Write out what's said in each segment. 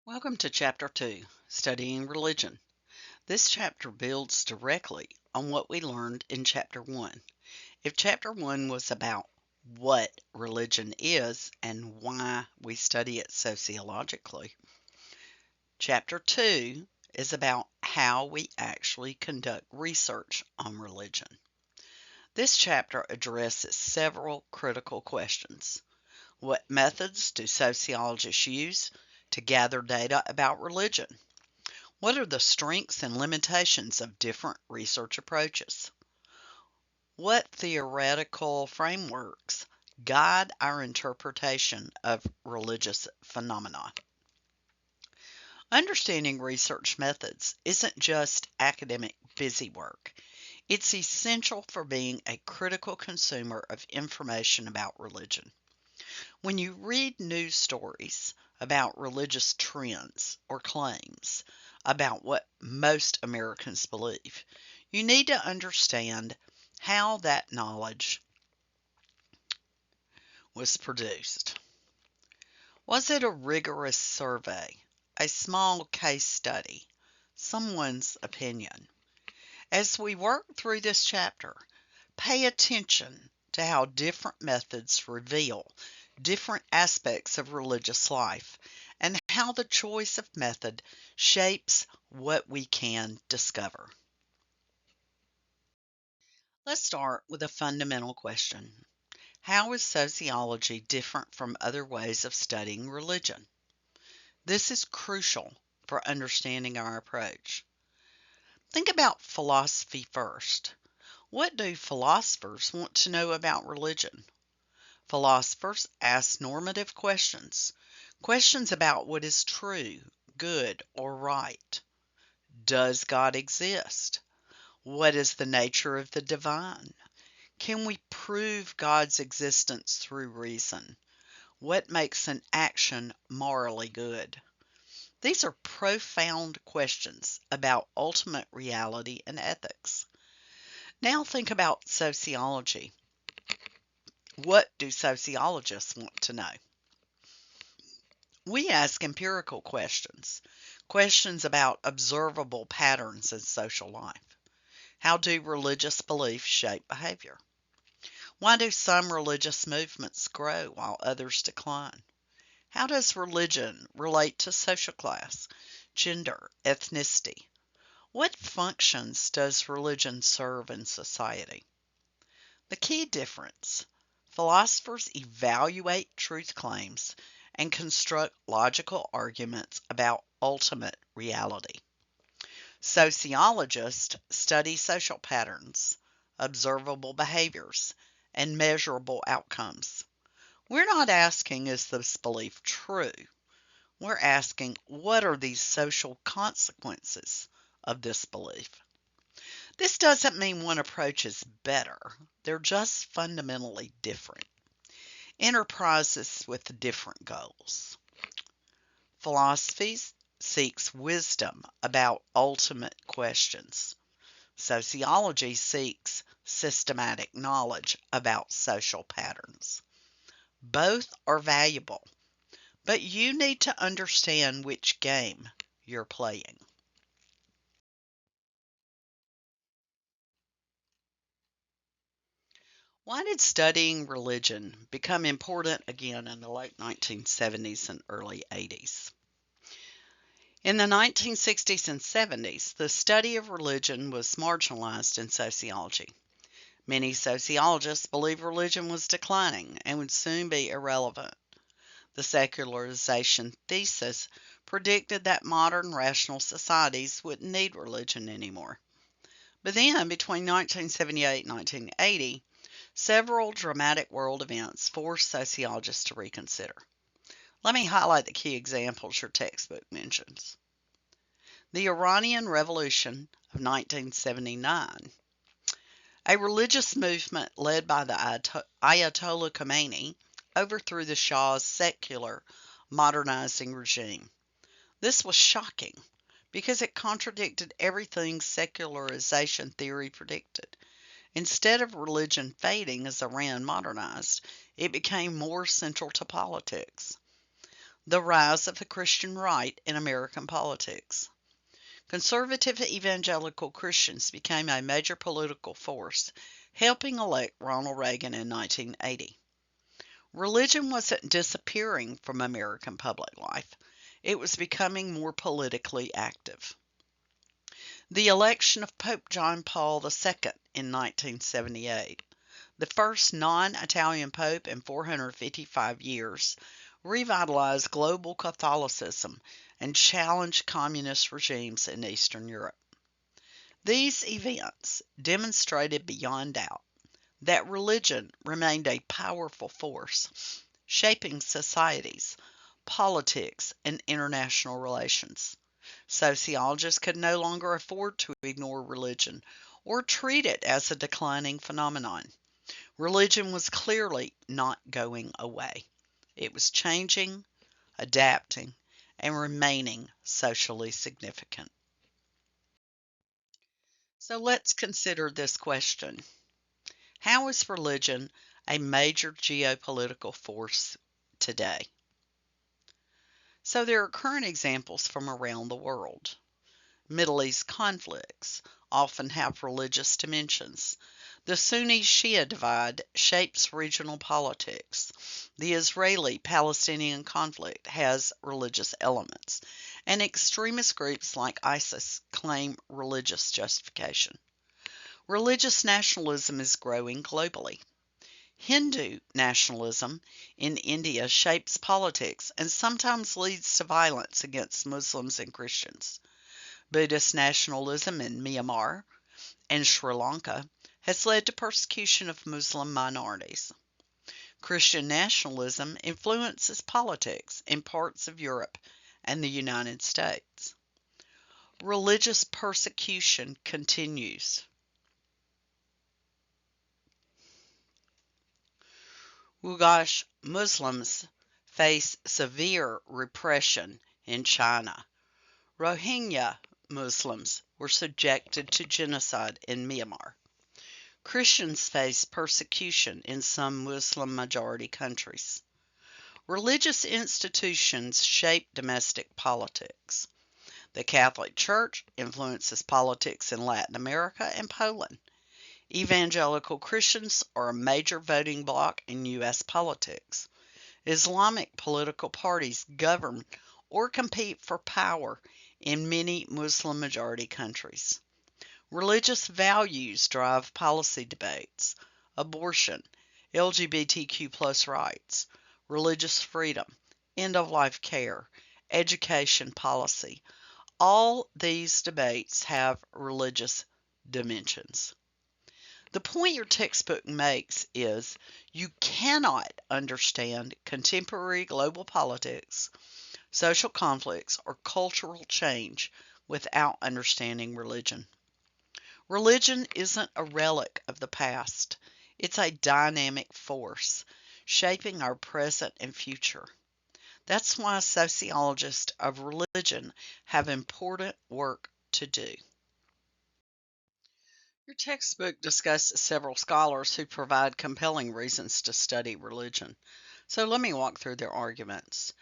Welcome to Chapter 2, Studying Religion. This chapter builds directly on what we learned in Chapter 1. If Chapter 1 was about what religion is and why we study it sociologically, Chapter 2 is about how we actually conduct research on religion. This chapter addresses several critical questions. What methods do sociologists use to gather data about religion? What are the strengths and limitations of different research approaches? What theoretical frameworks guide our interpretation of religious phenomena? Understanding research methods isn't just academic busywork. It's essential for being a critical consumer of information about religion. When you read news stories about religious trends or claims about what most Americans believe, you need to understand how that knowledge was produced. Was it a rigorous survey, a small case study, someone's opinion? As we work through this chapter, pay attention to how different methods reveal different aspects of religious life and how the choice of method shapes what we can discover. Let's start with a fundamental question. How is sociology different from other ways of studying religion? This is crucial for understanding our approach. Think about philosophy first. What do philosophers want to know about religion? Philosophers ask normative questions, questions about what is true, good, or right. Does God exist? What is the nature of the divine? Can we prove God's existence through reason? What makes an action morally good? These are profound questions about ultimate reality and ethics. Now think about sociology. What do sociologists want to know? We ask empirical questions, questions about observable patterns in social life. How do religious beliefs shape behavior? Why do some religious movements grow while others decline? How does religion relate to social class, gender, ethnicity? What functions does religion serve in society? The key difference: philosophers evaluate truth claims and construct logical arguments about ultimate reality. Sociologists study social patterns, observable behaviors, and measurable outcomes. We're not asking, is this belief true? We're asking, what are these social consequences of this belief? This doesn't mean one approach is better. They're just fundamentally different. Enterprises with different goals. Philosophy seeks wisdom about ultimate questions. Sociology seeks systematic knowledge about social patterns. Both are valuable, but you need to understand which game you're playing. Why did studying religion become important again in the late 1970s and early 80s? In the 1960s and 70s, the study of religion was marginalized in sociology. Many sociologists believed religion was declining and would soon be irrelevant. The secularization thesis predicted that modern rational societies wouldn't need religion anymore. But then, between 1978 and 1980, several dramatic world events forced sociologists to reconsider. Let me highlight the key examples your textbook mentions. The Iranian Revolution of 1979. A religious movement led by the Ayatollah Khomeini overthrew the Shah's secular, modernizing regime. This was shocking because it contradicted everything secularization theory predicted. Instead of religion fading as Iran modernized, it became more central to politics. The rise of the Christian right in American politics. Conservative evangelical Christians became a major political force, helping elect Ronald Reagan in 1980. Religion wasn't disappearing from American public life. It was becoming more politically active. The election of Pope John Paul II in 1978, the first non-Italian pope in 455 years, revitalized global Catholicism and challenged communist regimes in Eastern Europe. These events demonstrated beyond doubt that religion remained a powerful force, shaping societies, politics, and international relations. Sociologists could no longer afford to ignore religion or treat it as a declining phenomenon. Religion was clearly not going away. It was changing, adapting, and remaining socially significant. So let's consider this question. How is religion a major geopolitical force today? So there are current examples from around the world. Middle East conflicts often have religious dimensions. The Sunni-Shia divide shapes regional politics. The Israeli-Palestinian conflict has religious elements, and extremist groups like ISIS claim religious justification. Religious nationalism is growing globally. Hindu nationalism in India shapes politics and sometimes leads to violence against Muslims and Christians. Buddhist nationalism in Myanmar and Sri Lanka has led to persecution of Muslim minorities. Christian nationalism influences politics in parts of Europe and the United States. Religious persecution continues. Uyghur Muslims face severe repression in China. Rohingya Muslims were subjected to genocide in Myanmar. Christians face persecution in some Muslim-majority countries. Religious institutions shape domestic politics. The Catholic Church influences politics in Latin America and Poland. Evangelical Christians are a major voting bloc in U.S. politics. Islamic political parties govern or compete for power in many Muslim-majority countries. Religious values drive policy debates. Abortion, LGBTQ+ rights, religious freedom, end-of-life care, education policy. All these debates have religious dimensions. The point your textbook makes is you cannot understand contemporary global politics, social conflicts, or cultural change without understanding religion. Religion isn't a relic of the past. It's a dynamic force, shaping our present and future. That's why sociologists of religion have important work to do. Your textbook discusses several scholars who provide compelling reasons to study religion. So let me walk through their arguments.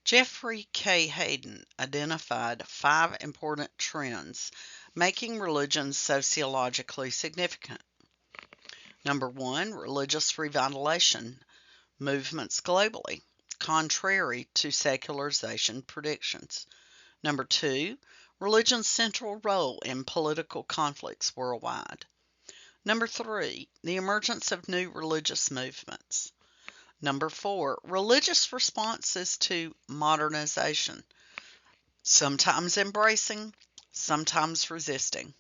Jeffrey K. Hayden identified 5 important trends making religion sociologically significant. Number 1, religious revitalization movements globally, contrary to secularization predictions. Number 2, religion's central role in political conflicts worldwide. Number 3, the emergence of new religious movements. Number 4, religious responses to modernization, sometimes embracing, sometimes resisting.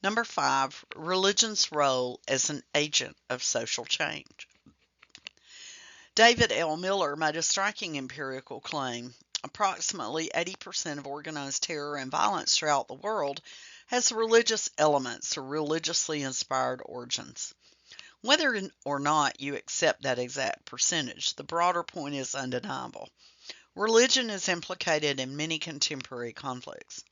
Number 5, religion's role as an agent of social change. David L. Miller made a striking empirical claim. Approximately 80% of organized terror and violence throughout the world has religious elements or religiously inspired origins. Whether or not you accept that exact percentage, the broader point is undeniable. Religion is implicated in many contemporary conflicts.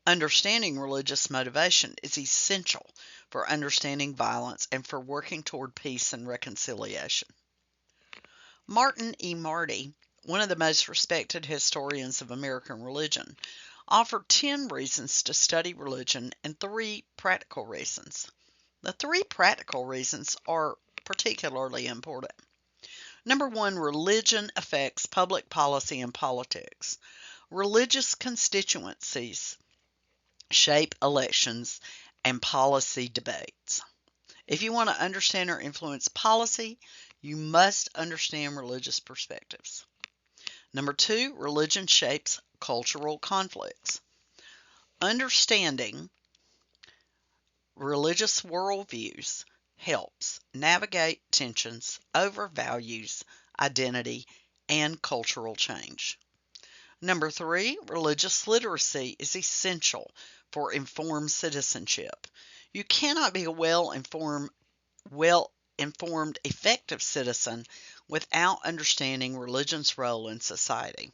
Understanding religious motivation is essential for understanding violence and for working toward peace and reconciliation. Martin E. Marty one of the most respected historians of American religion, offered 10 reasons to study religion and 3 practical reasons. The 3 practical reasons are particularly important. Number 1, religion affects public policy and politics. Religious constituencies shape elections and policy debates. If you want to understand or influence policy, you must understand religious perspectives. Number 2, religion shapes cultural conflicts. Understanding religious worldviews helps navigate tensions over values, identity, and cultural change. Number 3, religious literacy is essential for informed citizenship. You cannot be a well-informed, effective citizen without understanding religion's role in society.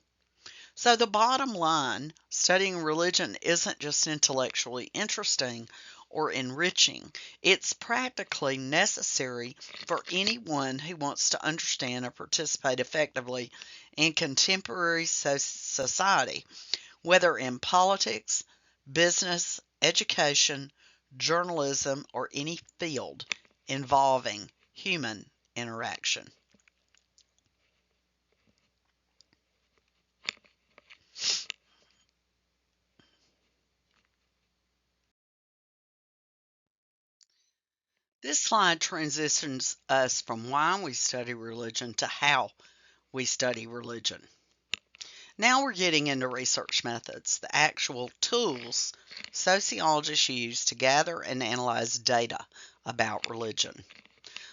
So the bottom line, studying religion isn't just intellectually interesting or enriching. It's practically necessary for anyone who wants to understand and participate effectively in contemporary society, whether in politics, business, education, journalism, or any field involving human interaction. This slide transitions us from why we study religion to how we study religion. Now we're getting into research methods, the actual tools sociologists use to gather and analyze data about religion.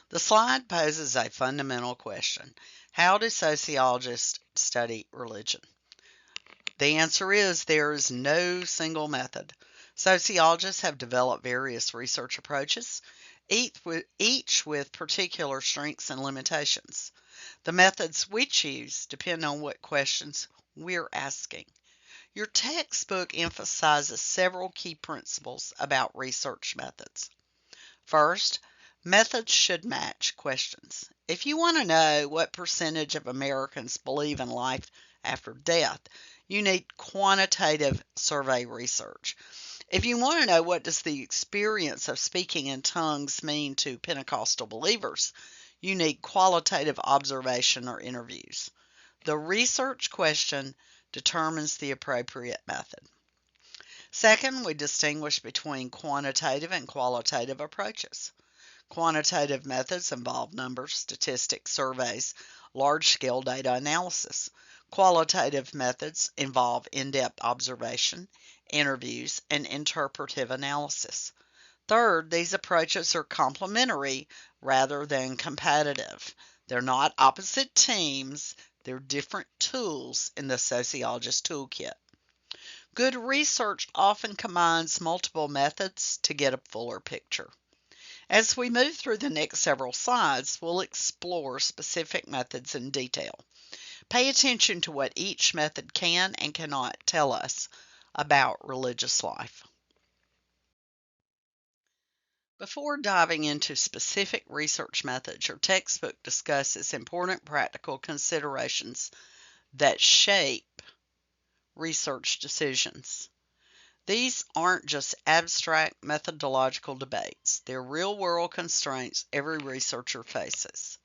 The slide poses a fundamental question. How do sociologists study religion? The answer is there is no single method. Sociologists have developed various research approaches, each with particular strengths and limitations. The methods we choose depend on what questions we're asking. Your textbook emphasizes several key principles about research methods. First, methods should match questions. If you want to know what percentage of Americans believe in life after death, you need quantitative survey research. If you want to know what does the experience of speaking in tongues mean to Pentecostal believers, you need qualitative observation or interviews. The research question determines the appropriate method. Second, we distinguish between quantitative and qualitative approaches. Quantitative methods involve numbers, statistics, surveys, large-scale data analysis. Qualitative methods involve in-depth observation, interviews, and interpretive analysis. Third, these approaches are complementary rather than competitive. They're not opposite teams, they're different tools in the sociologist toolkit. Good research often combines multiple methods to get a fuller picture. As we move through the next several slides, we'll explore specific methods in detail. Pay attention to what each method can and cannot tell us about religious life. Before diving into specific research methods, your textbook discusses important practical considerations that shape research decisions. These aren't just abstract methodological debates. They're real-world constraints every researcher faces.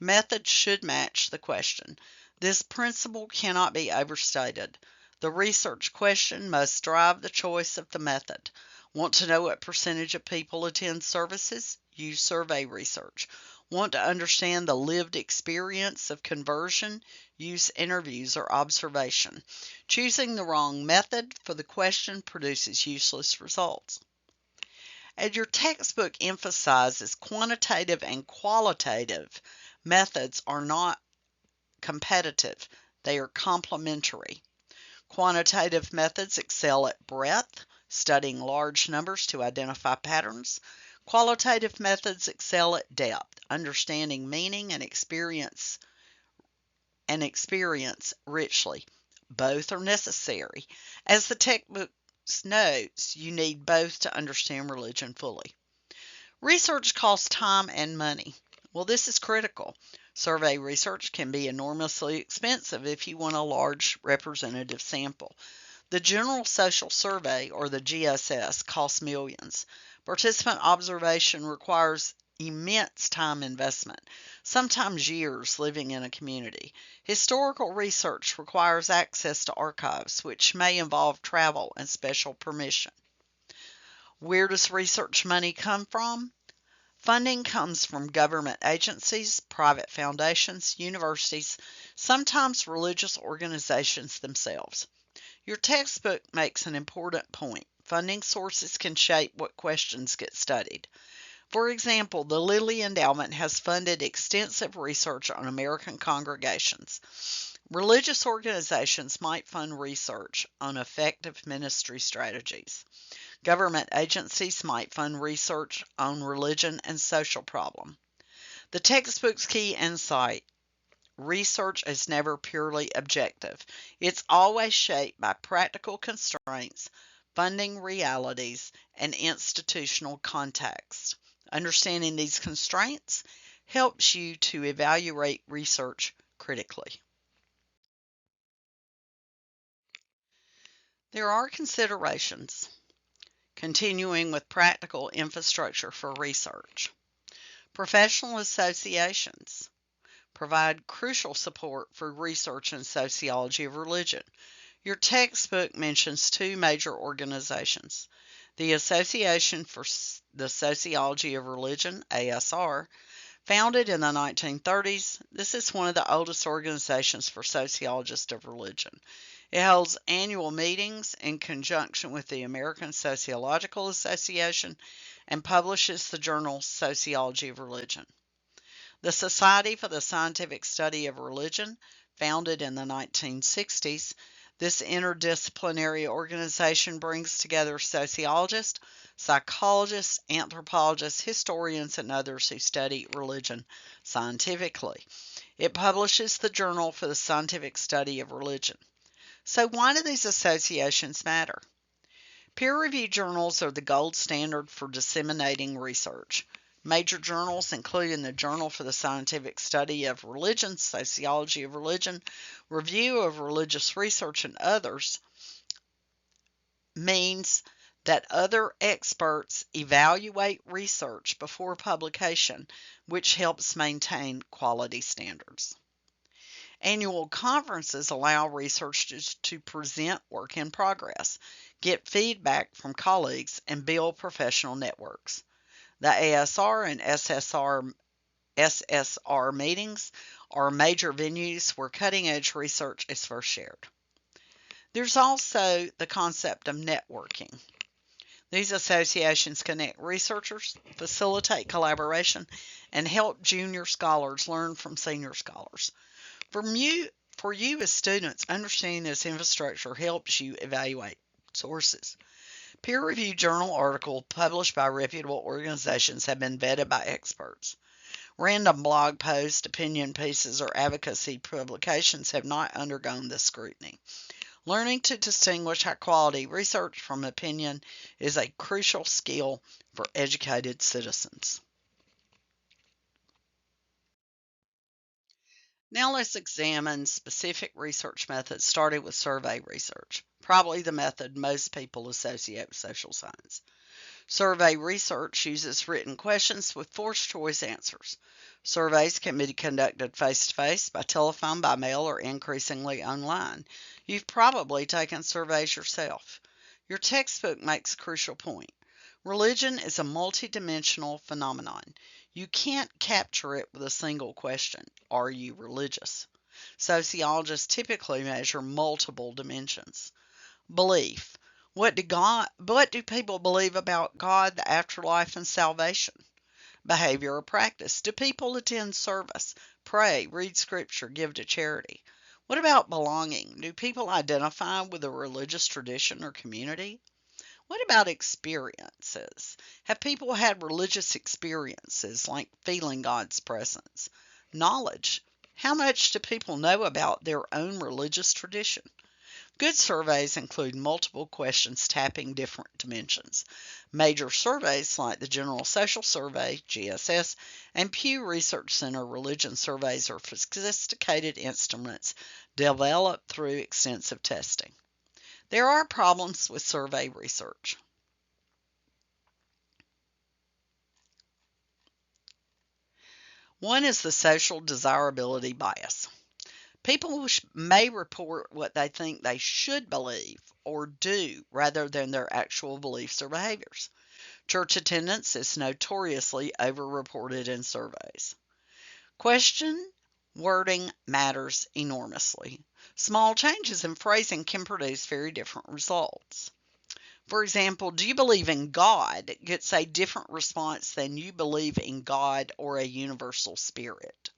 Methods should match the question. This principle cannot be overstated. The research question must drive the choice of the method. Want to know what percentage of people attend services? Use survey research. Want to understand the lived experience of conversion? Use interviews or observation. Choosing the wrong method for the question produces useless results. As your textbook emphasizes, quantitative and qualitative methods are not competitive. They are complementary. Quantitative methods excel at breadth, studying large numbers to identify patterns. Qualitative methods excel at depth, understanding meaning and experience richly. Both are necessary. As the textbook notes, you need both to understand religion fully. Research costs time and money. Well, this is critical. Survey research can be enormously expensive if you want a large representative sample. The General Social Survey, or the GSS, costs millions. Participant observation requires immense time investment, sometimes years living in a community. Historical research requires access to archives, which may involve travel and special permission. Where does research money come from? Funding comes from government agencies, private foundations, universities, sometimes religious organizations themselves. Your textbook makes an important point. Funding sources can shape what questions get studied. For example, the Lilly Endowment has funded extensive research on American congregations. Religious organizations might fund research on effective ministry strategies. Government agencies might fund research on religion and social problem. The textbook's key insight: research is never purely objective. It's always shaped by practical constraints, funding realities, and institutional context. Understanding these constraints helps you to evaluate research critically. There are considerations. Continuing with practical infrastructure for research. Professional associations provide crucial support for research in sociology of religion. Your textbook mentions two major organizations: the Association for the Sociology of Religion, ASR, founded in the 1930s. This is one of the oldest organizations for sociologists of religion. It holds annual meetings in conjunction with the American Sociological Association and publishes the journal Sociology of Religion. The Society for the Scientific Study of Religion, founded in the 1960s, this interdisciplinary organization brings together sociologists, psychologists, anthropologists, historians, and others who study religion scientifically. It publishes the Journal for the Scientific Study of Religion. So why do these associations matter? Peer-reviewed journals are the gold standard for disseminating research. Major journals, including the Journal for the Scientific Study of Religion, Sociology of Religion, Review of Religious Research, and others, means that other experts evaluate research before publication, which helps maintain quality standards. Annual conferences allow researchers to present work in progress, get feedback from colleagues, and build professional networks. The ASR and SSR meetings are major venues where cutting-edge research is first shared. There's also the concept of networking. These associations connect researchers, facilitate collaboration, and help junior scholars learn from senior scholars. For you as students, understanding this infrastructure helps you evaluate sources. Peer-reviewed journal articles published by reputable organizations have been vetted by experts. Random blog posts, opinion pieces, or advocacy publications have not undergone this scrutiny. Learning to distinguish high-quality research from opinion is a crucial skill for educated citizens. Now let's examine specific research methods, starting with survey research, probably the method most people associate with social science. Survey research uses written questions with forced choice answers. Surveys can be conducted face-to-face, by telephone, by mail, or increasingly online. You've probably taken surveys yourself. Your textbook makes a crucial point. Religion is a multidimensional phenomenon. You can't capture it with a single question: are you religious? Sociologists typically measure multiple dimensions. Belief. What do people believe about God, the afterlife, and salvation? Behavior or practice. Do people attend service, pray, read scripture, give to charity? What about belonging? Do people identify with a religious tradition or community? What about experiences? Have people had religious experiences like feeling God's presence? Knowledge. How much do people know about their own religious tradition? Good surveys include multiple questions tapping different dimensions. Major surveys like the General Social Survey, GSS, and Pew Research Center religion surveys are sophisticated instruments developed through extensive testing. There are problems with survey research. One is the social desirability bias. People may report what they think they should believe or do rather than their actual beliefs or behaviors. Church attendance is notoriously overreported in surveys. Question wording matters enormously. Small changes in phrasing can produce very different results. For example, do you believe in God gets a different response than you believe in God or a universal spirit.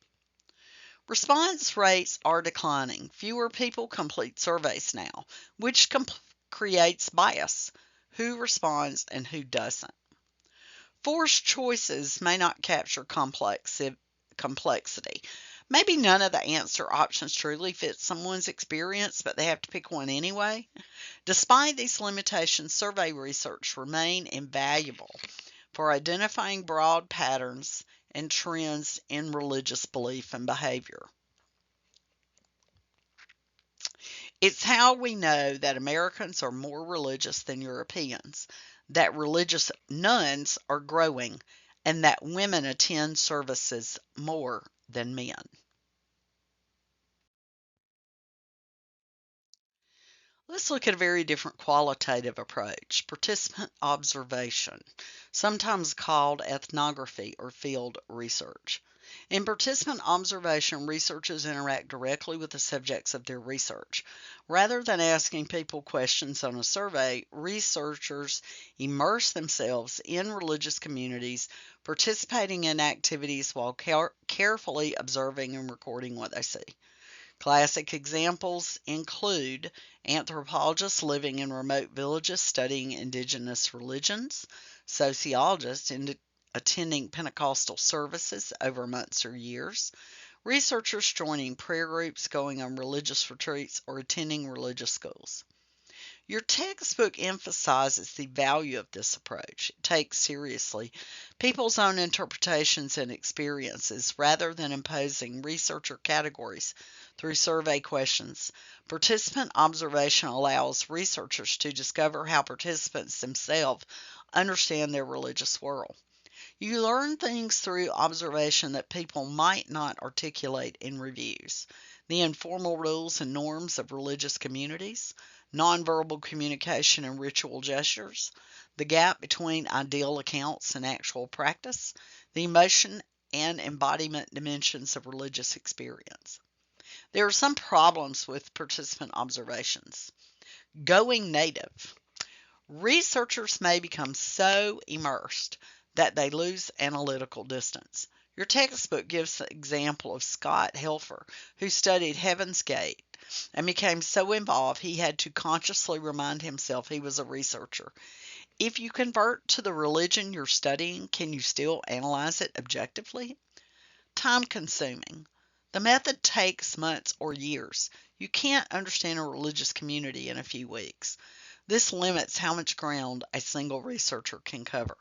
Response rates are declining. Fewer people complete surveys now, which creates bias. Who responds and who doesn't? Forced choices may not capture complexity. Maybe none of the answer options truly fit someone's experience, but they have to pick one anyway. Despite these limitations, survey research remain invaluable for identifying broad patterns and trends in religious belief and behavior. It's how we know that Americans are more religious than Europeans, that religious nuns are growing, and that women attend services more than men. Let's look at a very different qualitative approach, participant observation, sometimes called ethnography or field research. In participant observation, researchers interact directly with the subjects of their research. Rather than asking people questions on a survey, researchers immerse themselves in religious communities, participating in activities while carefully observing and recording what they see. Classic examples include anthropologists living in remote villages studying indigenous religions, sociologists attending Pentecostal services over months or years, researchers joining prayer groups, going on religious retreats, or attending religious schools. Your textbook emphasizes the value of this approach. It takes seriously people's own interpretations and experiences rather than imposing researcher categories through survey questions. Participant observation allows researchers to discover how participants themselves understand their religious world. You learn things through observation that people might not articulate in reviews. The informal rules and norms of religious communities, nonverbal communication and ritual gestures, the gap between ideal accounts and actual practice, the emotion and embodiment dimensions of religious experience. There are some problems with participant observations. Going native. Researchers may become so immersed that they lose analytical distance. Your textbook gives the example of Scott Helfer, who studied Heaven's Gate and became so involved he had to consciously remind himself he was a researcher. If you convert to the religion you're studying, can you still analyze it objectively? Time consuming. The method takes months or years. You can't understand a religious community in a few weeks. This limits how much ground a single researcher can cover.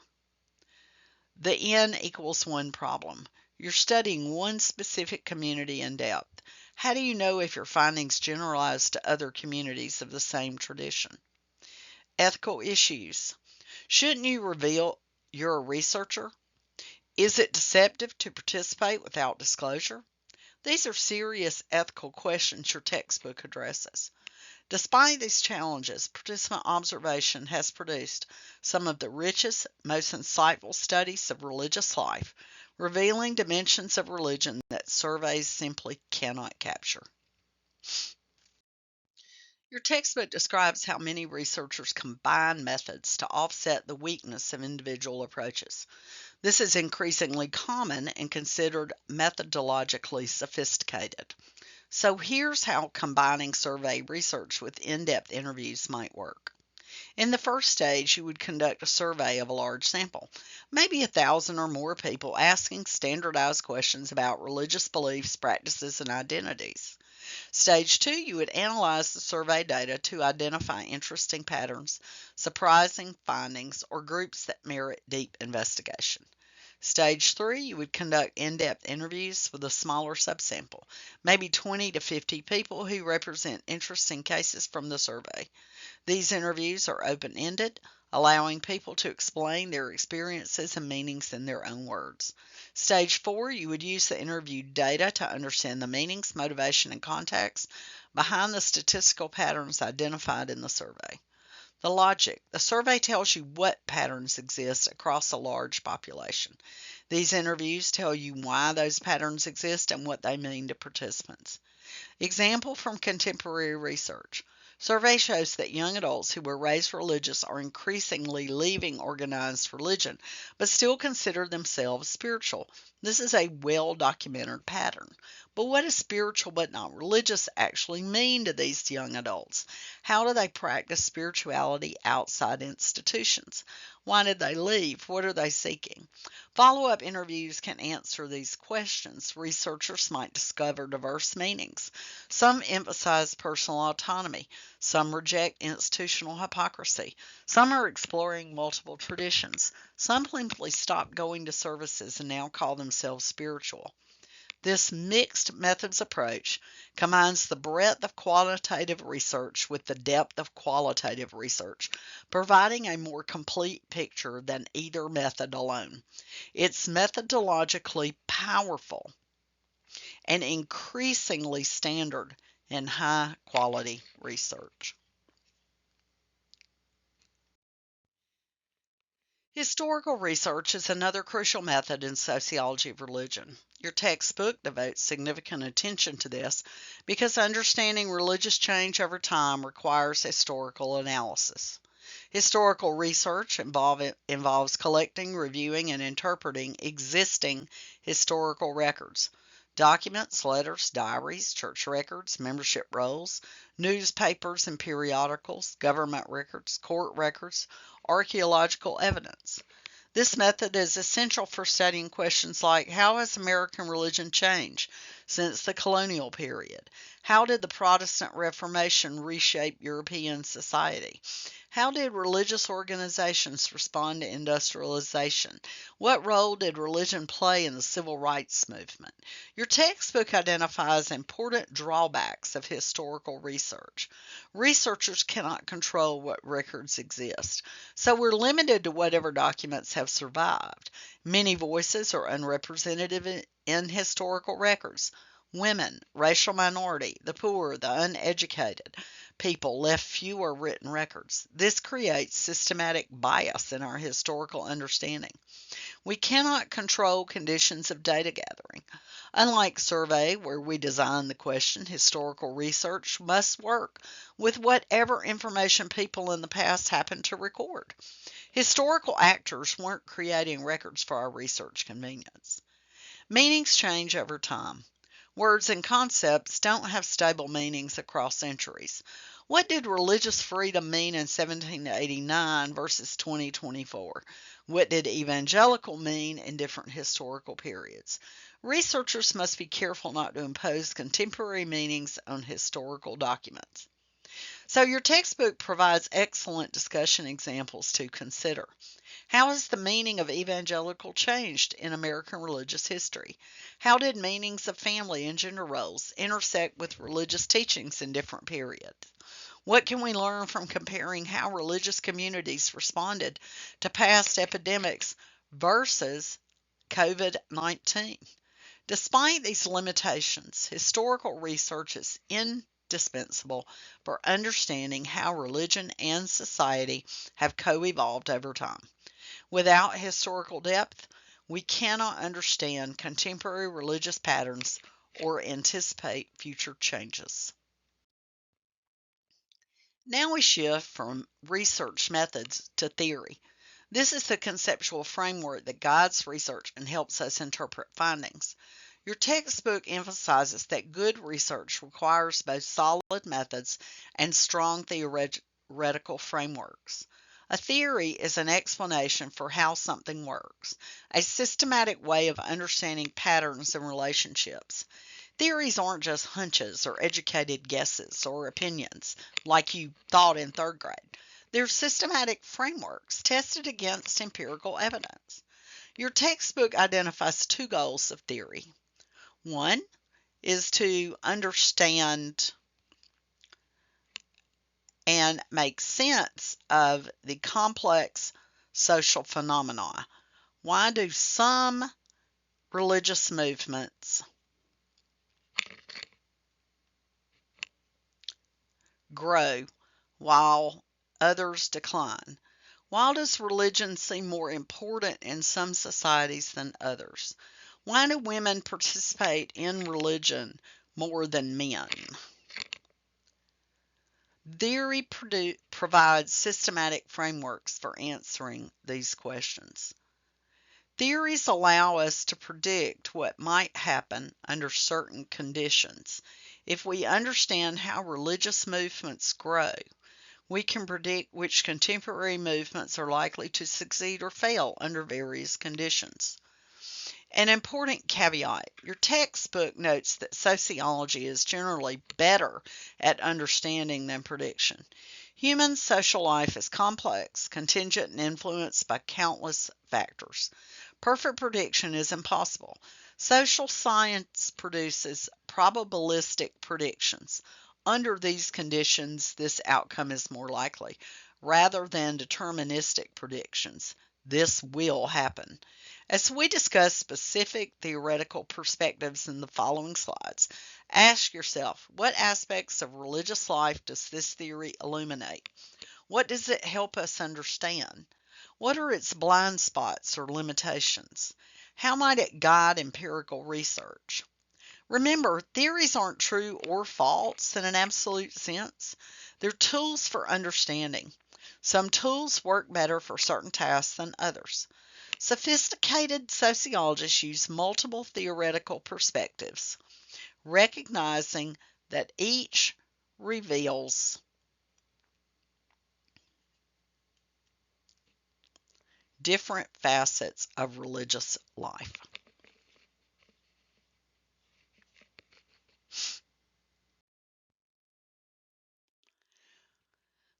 The N equals 1 problem. You're studying one specific community in depth. How do you know if your findings generalize to other communities of the same tradition? Ethical issues. Shouldn't you reveal you're a researcher? Is it deceptive to participate without disclosure? These are serious ethical questions your textbook addresses. Despite these challenges, participant observation has produced some of the richest, most insightful studies of religious life, revealing dimensions of religion that surveys simply cannot capture. Your textbook describes how many researchers combine methods to offset the weakness of individual approaches. This is increasingly common and considered methodologically sophisticated. So here's how combining survey research with in-depth interviews might work. In the first stage, you would conduct a survey of a large sample, maybe 1,000 or more people asking standardized questions about religious beliefs, practices, and identities. Stage 2, you would analyze the survey data to identify interesting patterns, surprising findings, or groups that merit deep investigation. Stage 3, you would conduct in-depth interviews with a smaller subsample, maybe 20 to 50 people who represent interesting cases from the survey. These interviews are open-ended, allowing people to explain their experiences and meanings in their own words. Stage 4, you would use the interview data to understand the meanings, motivation, and context behind the statistical patterns identified in the survey. The logic. The survey tells you what patterns exist across a large population. These interviews tell you why those patterns exist and what they mean to participants. Example from contemporary research. Survey shows that young adults who were raised religious are increasingly leaving organized religion, but still consider themselves spiritual. This is a well-documented pattern. But what does spiritual but not religious actually mean to these young adults? How do they practice spirituality outside institutions? Why did they leave? What are they seeking? Follow-up interviews can answer these questions. Researchers might discover diverse meanings. Some emphasize personal autonomy. Some reject institutional hypocrisy. Some are exploring multiple traditions. Some simply stop going to services and now call themselves spiritual. This mixed methods approach combines the breadth of quantitative research with the depth of qualitative research, providing a more complete picture than either method alone. It's methodologically powerful and increasingly standard in high-quality research. Historical research is another crucial method in sociology of religion. Your textbook devotes significant attention to this because understanding religious change over time requires historical analysis. Historical research involves collecting, reviewing, and interpreting existing historical records. Documents, letters, diaries, church records, membership rolls, newspapers and periodicals, government records, court records, archaeological evidence. This method is essential for studying questions like how has American religion changed since the colonial period? How did the Protestant Reformation reshape European society? How did religious organizations respond to industrialization? What role did religion play in the civil rights movement? Your textbook identifies important drawbacks of historical research. Researchers cannot control what records exist, so we're limited to whatever documents have survived. Many voices are unrepresented in historical records. Women, racial minority, the poor, the uneducated people left fewer written records. This creates systematic bias in our historical understanding. We cannot control conditions of data gathering. Unlike survey, where we design the question, historical research must work with whatever information people in the past happened to record. Historical actors weren't creating records for our research convenience. Meanings change over time. Words and concepts don't have stable meanings across centuries. What did religious freedom mean in 1789 versus 2024? What did evangelical mean in different historical periods? Researchers must be careful not to impose contemporary meanings on historical documents. So your textbook provides excellent discussion examples to consider. How has the meaning of evangelical changed in American religious history? How did meanings of family and gender roles intersect with religious teachings in different periods? What can we learn from comparing how religious communities responded to past epidemics versus COVID-19? Despite these limitations, historical research is indispensable for understanding how religion and society have co-evolved over time. Without historical depth, we cannot understand contemporary religious patterns or anticipate future changes. Now we shift from research methods to theory. This is the conceptual framework that guides research and helps us interpret findings. Your textbook emphasizes that good research requires both solid methods and strong theoretical frameworks. A theory is an explanation for how something works, a systematic way of understanding patterns and relationships. Theories aren't just hunches or educated guesses or opinions like you thought in third grade. They're systematic frameworks tested against empirical evidence. Your textbook identifies two goals of theory. One is to understand and make sense of the complex social phenomena. Why do some religious movements grow while others decline? Why does religion seem more important in some societies than others? Why do women participate in religion more than men? Theory provides systematic frameworks for answering these questions. Theories allow us to predict what might happen under certain conditions. If we understand how religious movements grow, we can predict which contemporary movements are likely to succeed or fail under various conditions. An important caveat: your textbook notes that sociology is generally better at understanding than prediction. Human social life is complex, contingent, and influenced by countless factors. Perfect prediction is impossible. Social science produces probabilistic predictions. Under these conditions, this outcome is more likely, rather than deterministic predictions. This will happen. As we discuss specific theoretical perspectives in the following slides, ask yourself, what aspects of religious life does this theory illuminate? What does it help us understand? What are its blind spots or limitations? How might it guide empirical research? Remember, theories aren't true or false in an absolute sense. They're tools for understanding. Some tools work better for certain tasks than others. Sophisticated sociologists use multiple theoretical perspectives, recognizing that each reveals different facets of religious life.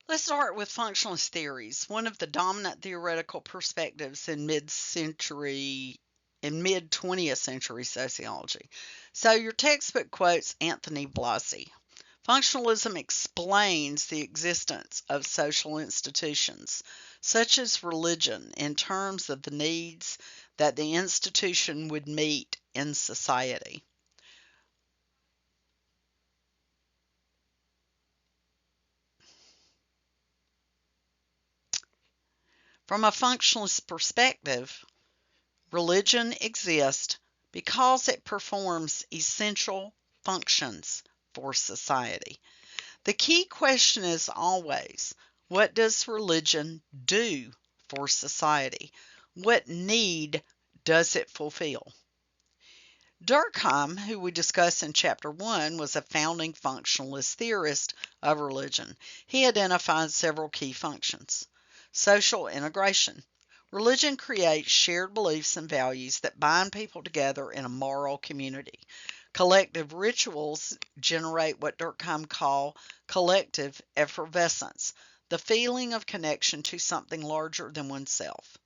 Let's start with functionalist theories, one of the dominant theoretical perspectives in mid-20th century sociology. So your textbook quotes Anthony Blasi. Functionalism explains the existence of social institutions, such as religion, in terms of the needs that the institution would meet in society. From a functionalist perspective, religion exists because it performs essential functions for society. The key question is always, what does religion do for society? What need does it fulfill? Durkheim, who we discussed in Chapter 1, was a founding functionalist theorist of religion. He identified several key functions. Social integration. Religion creates shared beliefs and values that bind people together in a moral community. Collective rituals generate what Durkheim called collective effervescence, the feeling of connection to something larger than oneself.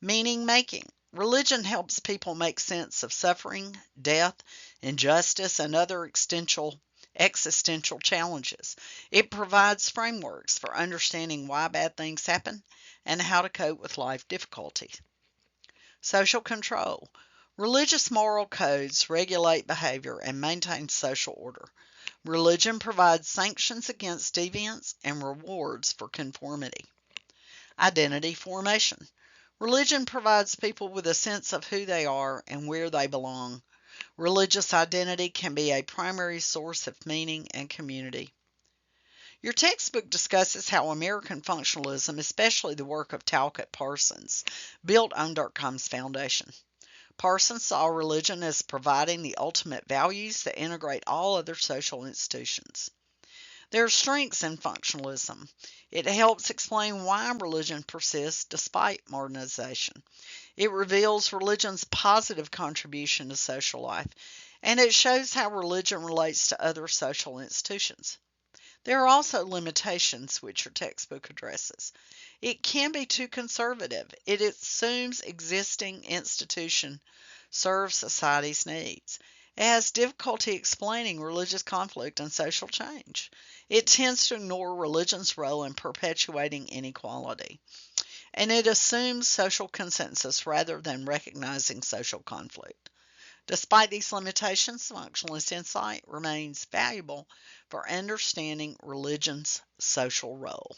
Meaning making. Religion helps people make sense of suffering, death, injustice, and other existential challenges. It provides frameworks for understanding why bad things happen and how to cope with life difficulties. Social control. Religious moral codes regulate behavior and maintain social order. Religion provides sanctions against deviance and rewards for conformity. Identity formation. Religion provides people with a sense of who they are and where they belong. Religious identity can be a primary source of meaning and community. Your textbook discusses how American functionalism, especially the work of Talcott Parsons, built on Durkheim's foundation. Parsons saw religion as providing the ultimate values that integrate all other social institutions. There are strengths in functionalism. It helps explain why religion persists despite modernization. It reveals religion's positive contribution to social life, and it shows how religion relates to other social institutions. There are also limitations which your textbook addresses. It can be too conservative. It assumes existing institution serve society's needs. It has difficulty explaining religious conflict and social change. It tends to ignore religion's role in perpetuating inequality. And it assumes social consensus rather than recognizing social conflict. Despite these limitations, functionalist insight remains valuable for understanding religion's social role.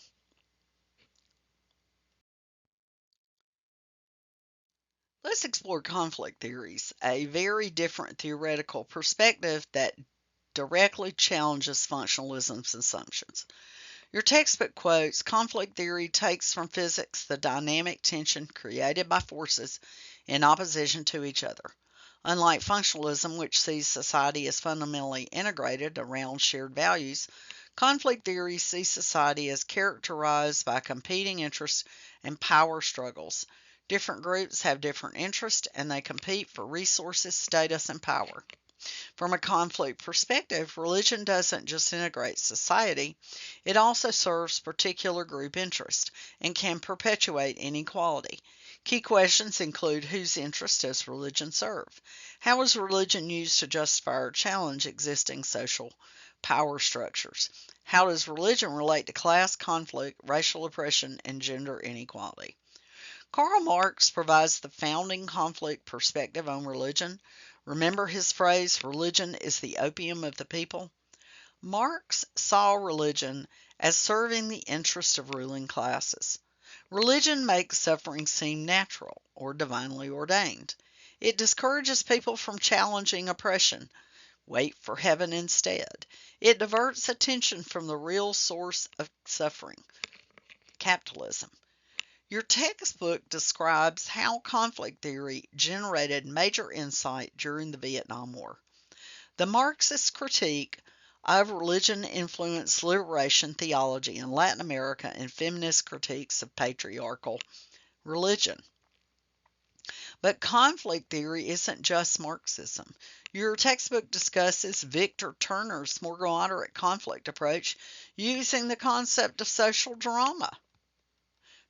Let's explore conflict theories, a very different theoretical perspective that directly challenges functionalism's assumptions. Your textbook quotes conflict theory takes from physics the dynamic tension created by forces in opposition to each other. Unlike functionalism, which sees society as fundamentally integrated around shared values, conflict theory sees society as characterized by competing interests and power struggles. Different groups have different interests and they compete for resources, status, and power. From a conflict perspective, religion doesn't just integrate society, it also serves particular group interests and can perpetuate inequality. Key questions include whose interest does religion serve? How is religion used to justify or challenge existing social power structures? How does religion relate to class conflict, racial oppression, and gender inequality? Karl Marx provides the founding conflict perspective on religion. Remember his phrase, religion is the opium of the people? Marx saw religion as serving the interest of ruling classes. Religion makes suffering seem natural or divinely ordained. It discourages people from challenging oppression. Wait for heaven instead. It diverts attention from the real source of suffering, capitalism. Your textbook describes how conflict theory generated major insight during the Vietnam War. The Marxist critique of religion influenced liberation theology in Latin America and feminist critiques of patriarchal religion. But conflict theory isn't just Marxism. Your textbook discusses Victor Turner's more moderate conflict approach using the concept of social drama.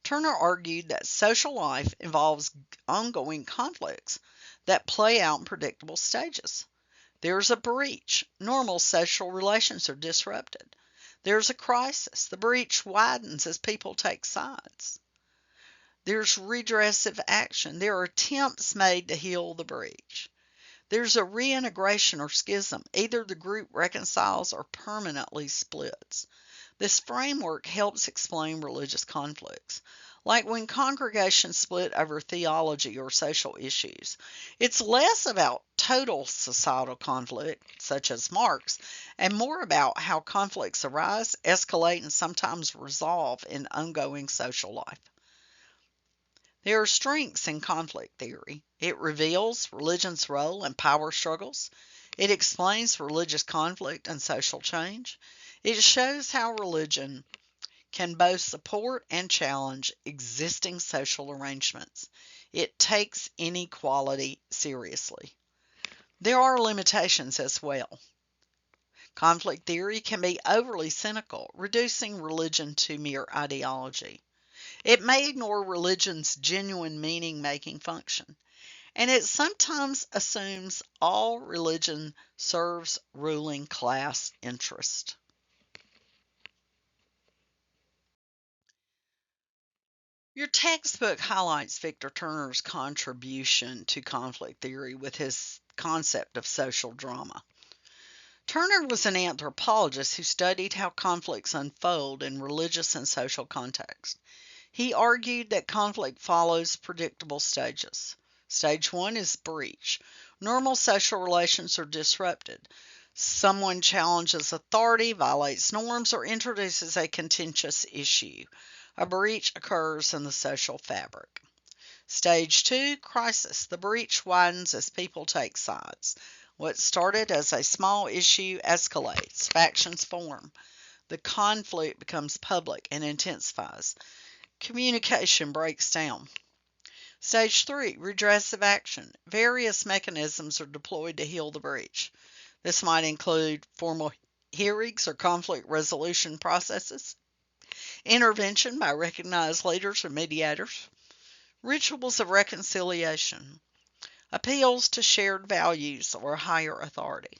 Turner argued that social life involves ongoing conflicts that play out in predictable stages. There's a breach. Normal social relations are disrupted. There's a crisis. The breach widens as people take sides. There's redressive action. There are attempts made to heal the breach. There's a reintegration or schism. Either the group reconciles or permanently splits. This framework helps explain religious conflicts, like when congregations split over theology or social issues. It's less about total societal conflict, such as Marx, and more about how conflicts arise, escalate, and sometimes resolve in ongoing social life. There are strengths in conflict theory. It reveals religion's role in power struggles. It explains religious conflict and social change. It shows how religion can both support and challenge existing social arrangements. It takes inequality seriously. There are limitations as well. Conflict theory can be overly cynical, reducing religion to mere ideology. It may ignore religion's genuine meaning-making function, and it sometimes assumes all religion serves ruling class interest. Your textbook highlights Victor Turner's contribution to conflict theory with his concept of social drama. Turner was an anthropologist who studied how conflicts unfold in religious and social contexts. He argued that conflict follows predictable stages. Stage 1 is breach. Normal social relations are disrupted. Someone challenges authority, violates norms, or introduces a contentious issue. A breach occurs in the social fabric. Stage 2, crisis. The breach widens as people take sides. What started as a small issue escalates. Factions form. The conflict becomes public and intensifies. Communication breaks down. Stage 3, redressive action. Various mechanisms are deployed to heal the breach. This might include formal hearings or conflict resolution processes, intervention by recognized leaders or mediators, rituals of reconciliation, appeals to shared values or higher authority.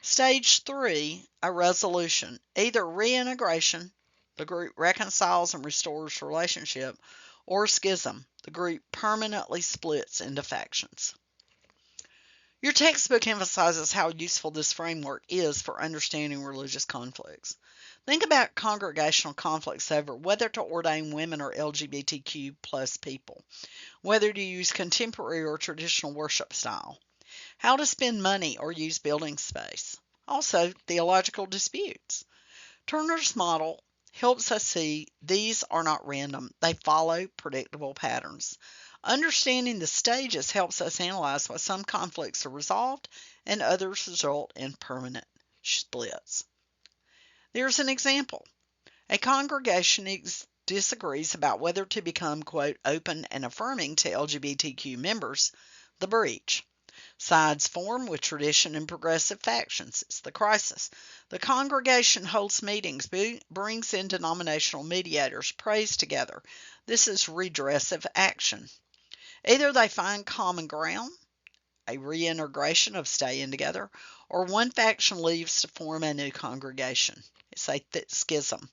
Stage 3, a resolution, either reintegration, the group reconciles and restores relationship, or schism, the group permanently splits into factions. Your textbook emphasizes how useful this framework is for understanding religious conflicts. Think about congregational conflicts over whether to ordain women or LGBTQ plus people, whether to use contemporary or traditional worship style, how to spend money or use building space. Also, theological disputes. Turner's model helps us see these are not random. They follow predictable patterns. Understanding the stages helps us analyze why some conflicts are resolved and others result in permanent splits. There's an example. A congregation disagrees about whether to become, quote, open and affirming to LGBTQ members, the breach. Sides form with tradition and progressive factions. It's the crisis. The congregation holds meetings, brings in denominational mediators, prays together. This is redressive action. Either they find common ground, a reintegration of staying together, or one faction leaves to form a new congregation. It's a schism.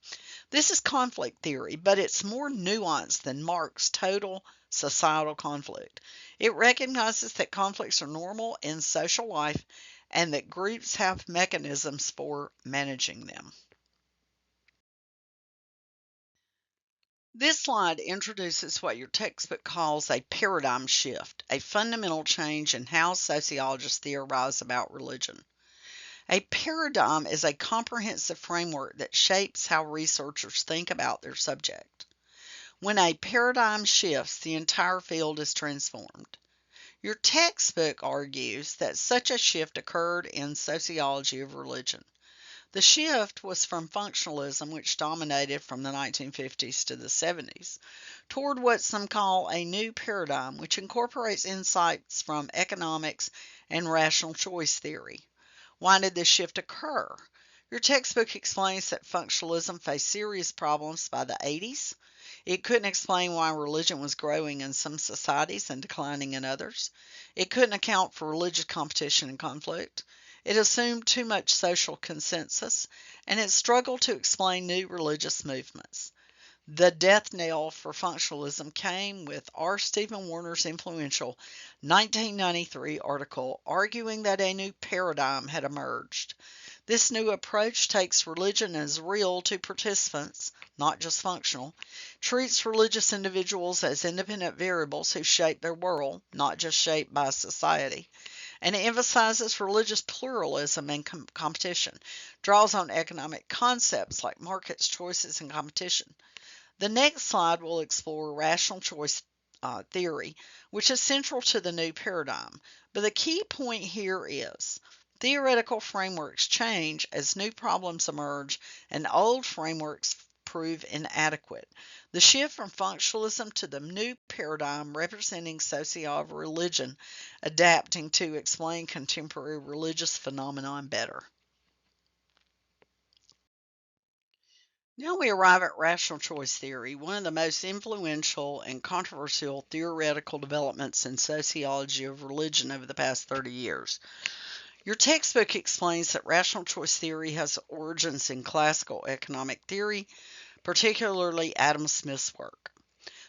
This is conflict theory, but it's more nuanced than Marx's total societal conflict. It recognizes that conflicts are normal in social life and that groups have mechanisms for managing them. This slide introduces what your textbook calls a paradigm shift, a fundamental change in how sociologists theorize about religion. A paradigm is a comprehensive framework that shapes how researchers think about their subject. When a paradigm shifts, the entire field is transformed. Your textbook argues that such a shift occurred in sociology of religion. The shift was from functionalism, which dominated from the 1950s to the 70s, toward what some call a new paradigm, which incorporates insights from economics and rational choice theory. Why did this shift occur? Your textbook explains that functionalism faced serious problems by the 80s. It couldn't explain why religion was growing in some societies and declining in others. It couldn't account for religious competition and conflict. It assumed too much social consensus, and it struggled to explain new religious movements. The death knell for functionalism came with R. Stephen Warner's influential 1993 article arguing that a new paradigm had emerged. This new approach takes religion as real to participants, not just functional, treats religious individuals as independent variables who shape their world, not just shaped by society, and it emphasizes religious pluralism and competition, draws on economic concepts like markets, choices, and competition. The next slide will explore rational choice theory, which is central to the new paradigm. But the key point here is theoretical frameworks change as new problems emerge and old frameworks prove inadequate. The shift from functionalism to the new paradigm representing sociology of religion, adapting to explain contemporary religious phenomenon better. Now we arrive at rational choice theory, one of the most influential and controversial theoretical developments in sociology of religion over the past 30 years. Your textbook explains that rational choice theory has origins in classical economic theory, particularly Adam Smith's work.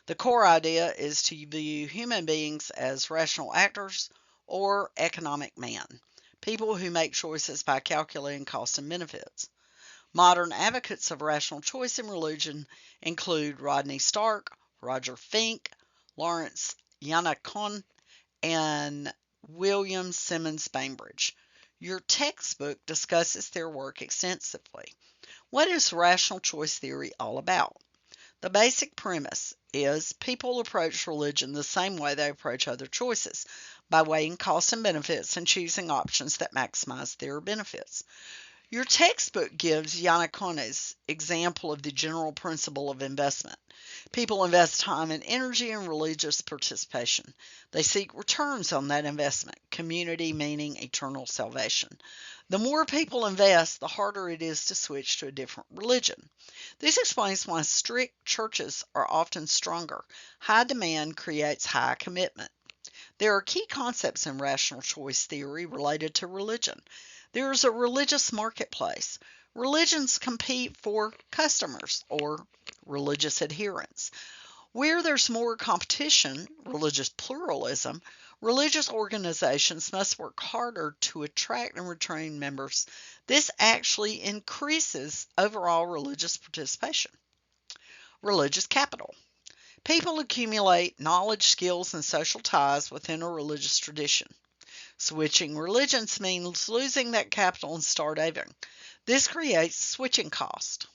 The core idea is to view human beings as rational actors or economic man, people who make choices by calculating costs and benefits. Modern advocates of rational choice in religion include Rodney Stark, Roger Fink, Lawrence Yannacone, and William Simmons Bainbridge. Your textbook discusses their work extensively. What is rational choice theory all about? The basic premise is people approach religion the same way they approach other choices, by weighing costs and benefits and choosing options that maximize their benefits. Your textbook gives Yanakone's example of the general principle of investment. People invest time and energy in religious participation. They seek returns on that investment, community meaning eternal salvation. The more people invest, the harder it is to switch to a different religion. This explains why strict churches are often stronger. High demand creates high commitment. There are key concepts in rational choice theory related to religion. There is a religious marketplace. Religions compete for customers or religious adherents. Where there's more competition, religious pluralism, religious organizations must work harder to attract and retain members. This actually increases overall religious participation. Religious capital. People accumulate knowledge, skills, and social ties within a religious tradition. Switching religions means losing that capital and starving. This creates switching cost.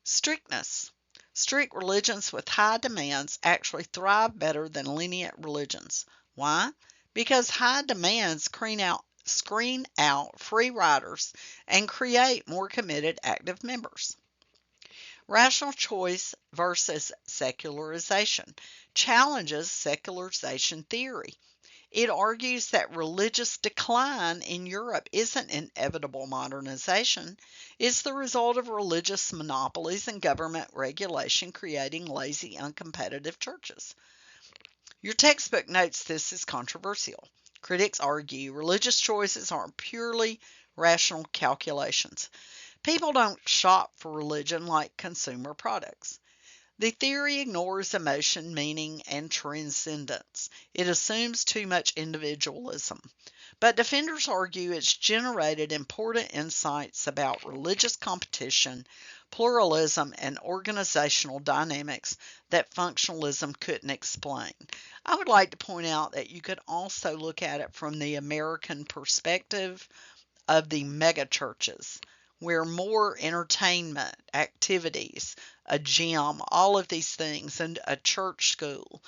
Strictness. Strict religions with high demands actually thrive better than lenient religions. Why? Because high demands screen out free riders and create more committed active members. Rational choice versus secularization challenges secularization theory. It argues that religious decline in Europe isn't inevitable modernization. It's the result of religious monopolies and government regulation creating lazy, uncompetitive churches. Your textbook notes this is controversial. Critics argue religious choices aren't purely rational calculations. People don't shop for religion like consumer products. The theory ignores emotion, meaning, and transcendence. It assumes too much individualism. But defenders argue it's generated important insights about religious competition, pluralism, and organizational dynamics that functionalism couldn't explain. I would like to point out that you could also look at it from the American perspective of the megachurches, where more entertainment, activities, a gym, all of these things, and a church school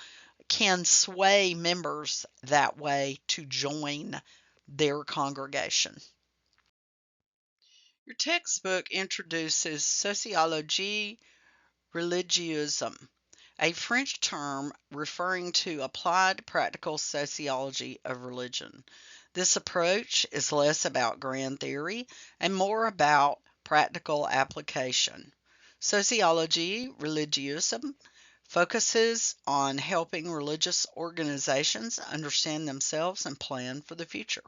can sway members that way to join their congregation. Your textbook introduces Sociology religieusum, a French term referring to applied practical sociology of religion. This approach is less about grand theory and more about practical application. Sociology religieusum focuses on helping religious organizations understand themselves and plan for the future.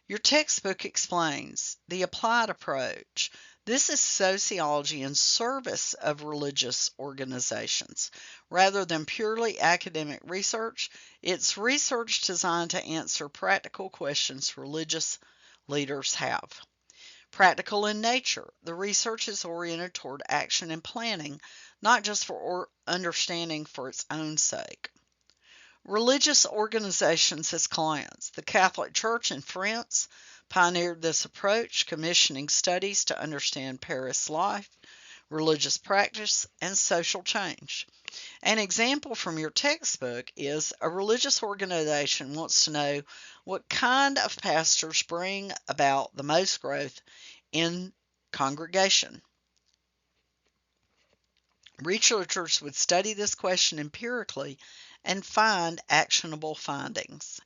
Your textbook explains the applied approach. This is sociology in service of religious organizations. Rather than purely academic research, it's research designed to answer practical questions religious leaders have. Practical in nature, the research is oriented toward action and planning, not just for understanding for its own sake. Religious organizations as clients. The Catholic Church in France pioneered this approach, commissioning studies to understand Paris life, religious practice, and social change. An example from your textbook is a religious organization wants to know what kind of pastors bring about the most growth in congregation. Researchers would study this question empirically and provide actionable findings.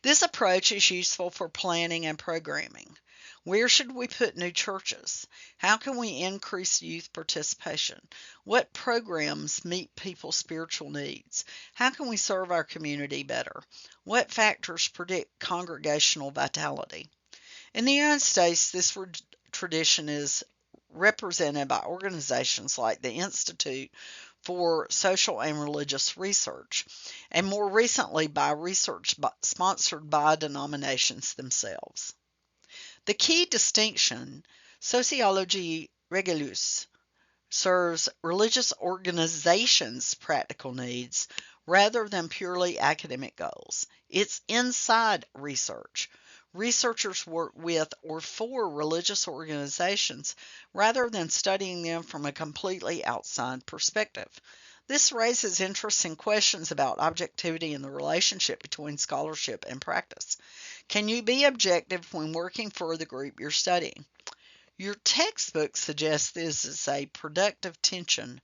This approach is useful for planning and programming. Where should we put new churches? How can we increase youth participation? What programs meet people's spiritual needs? How can we serve our community better? What factors predict congregational vitality? In the United States, this tradition is represented by organizations like the Institute for Social and Religious Research, and more recently by research sponsored by denominations themselves. The key distinction, sociology religieuse, serves religious organizations' practical needs rather than purely academic goals. It's inside research. Researchers work with or for religious organizations rather than studying them from a completely outside perspective. This raises interesting questions about objectivity and the relationship between scholarship and practice. Can you be objective when working for the group you're studying? Your textbook suggests this is a productive tension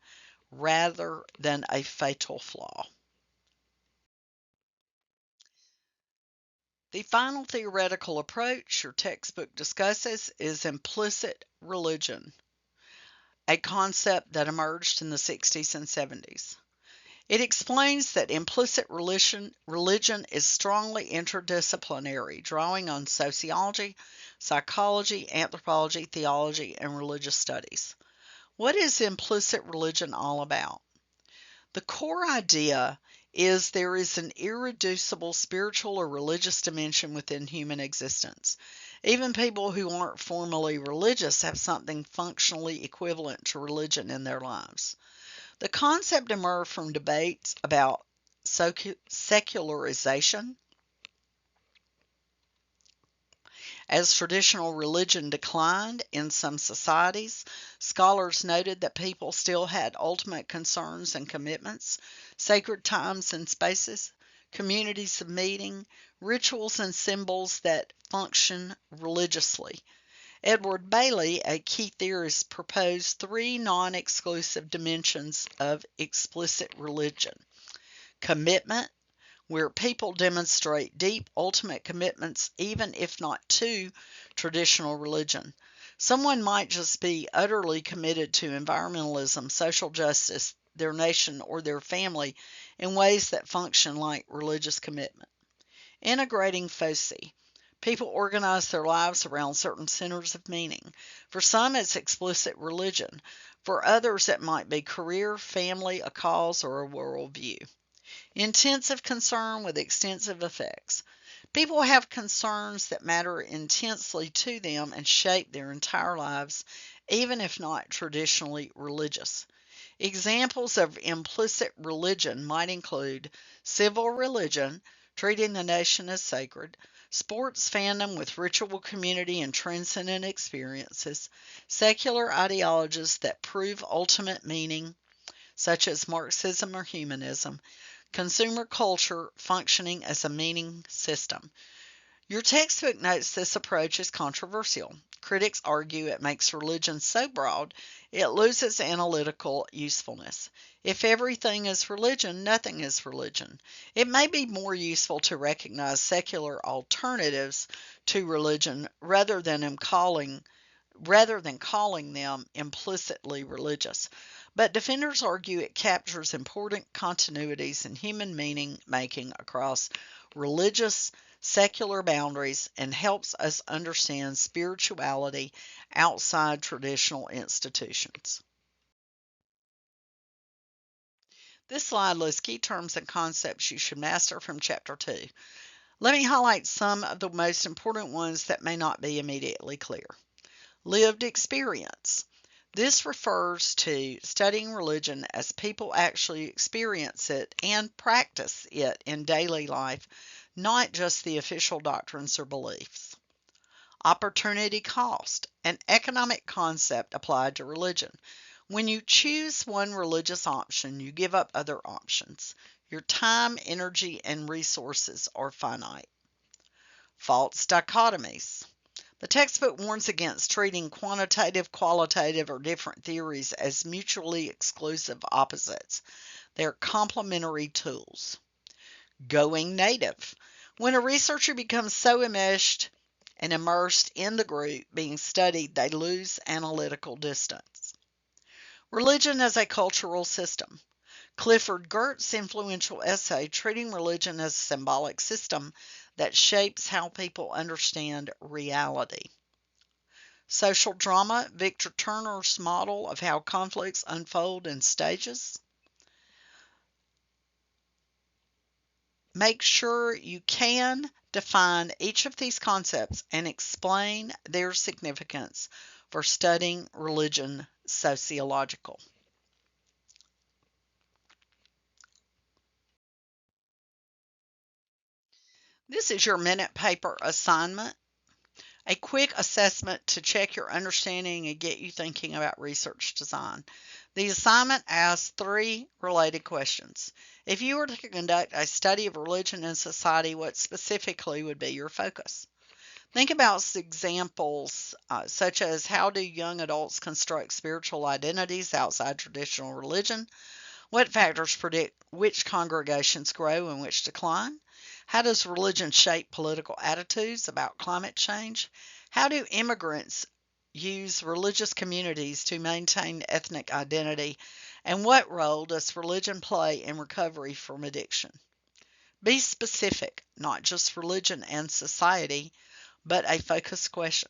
rather than a fatal flaw. The final theoretical approach your textbook discusses is implicit religion, a concept that emerged in the 60s and 70s. It explains that implicit religion is strongly interdisciplinary, drawing on sociology, psychology, anthropology, theology, and religious studies. What is implicit religion all about? The core idea is there is an irreducible spiritual or religious dimension within human existence. Even people who aren't formally religious have something functionally equivalent to religion in their lives. The concept emerged from debates about secularization. As traditional religion declined in some societies, scholars noted that people still had ultimate concerns and commitments, sacred times and spaces, communities of meeting, rituals and symbols that function religiously. Edward Bailey, a key theorist, proposed three non-exclusive dimensions of explicit religion: commitment, where people demonstrate deep, ultimate commitments, even if not to traditional religion. Someone might just be utterly committed to environmentalism, social justice, their nation, or their family in ways that function like religious commitment. Integrating foci. People organize their lives around certain centers of meaning. For some, it's explicit religion. For others, it might be career, family, a cause, or a worldview. Intensive concern with extensive effects. People have concerns that matter intensely to them and shape their entire lives, even if not traditionally religious. Examples of implicit religion might include civil religion, treating the nation as sacred; sports fandom with ritual community and transcendent experiences; secular ideologies that prove ultimate meaning, such as Marxism or humanism; consumer culture functioning as a meaning system. Your textbook notes this approach is controversial. Critics argue it makes religion so broad it loses analytical usefulness. If everything is religion, nothing is religion. It may be more useful to recognize secular alternatives to religion rather than calling them implicitly religious. But defenders argue it captures important continuities in human meaning making across religious, secular boundaries and helps us understand spirituality outside traditional institutions. This slide lists key terms and concepts you should master from Chapter 2. Let me highlight some of the most important ones that may not be immediately clear. Lived experience. This refers to studying religion as people actually experience it and practice it in daily life, not just the official doctrines or beliefs. Opportunity cost, an economic concept applied to religion. When you choose one religious option, you give up other options. Your time, energy, and resources are finite. False dichotomies. The textbook warns against treating quantitative, qualitative, or different theories as mutually exclusive opposites. They're complementary tools. Going native. When a researcher becomes so enmeshed and immersed in the group being studied, they lose analytical distance. Religion as a cultural system. Clifford Gert's influential essay, Treating Religion as a Symbolic System that Shapes How People Understand Reality. Social drama, Victor Turner's model of how conflicts unfold in stages. Make sure you can define each of these concepts and explain their significance for studying religion sociological. This is your minute paper assignment. A quick assessment to check your understanding and get you thinking about research design. The assignment asks 3 related questions. If you were to conduct a study of religion and society, what specifically would be your focus? Think about examples such as, how do young adults construct spiritual identities outside traditional religion? What factors predict which congregations grow and which decline? How does religion shape political attitudes about climate change? How do immigrants use religious communities to maintain ethnic identity? And what role does religion play in recovery from addiction? Be specific, not just religion and society, but a focused question.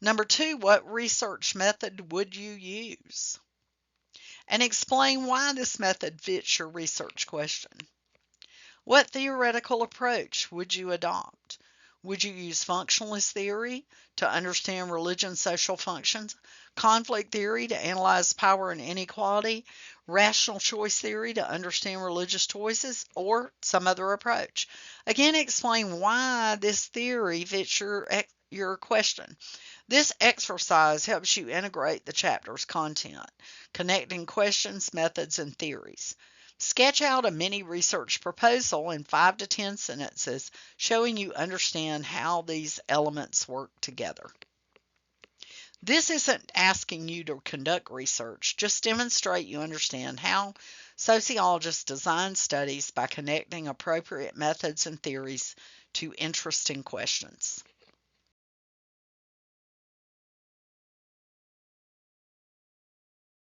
Number 2, what research method would you use? And explain why this method fits your research question. What theoretical approach would you adopt? Would you use functionalist theory to understand religion's social functions, conflict theory to analyze power and inequality, rational choice theory to understand religious choices, or some other approach? Again, explain why this theory fits your question. This exercise helps you integrate the chapter's content, connecting questions, methods, and theories. Sketch out a mini research proposal in 5 to 10 sentences showing you understand how these elements work together. This isn't asking you to conduct research, just demonstrate you understand how sociologists design studies by connecting appropriate methods and theories to interesting questions.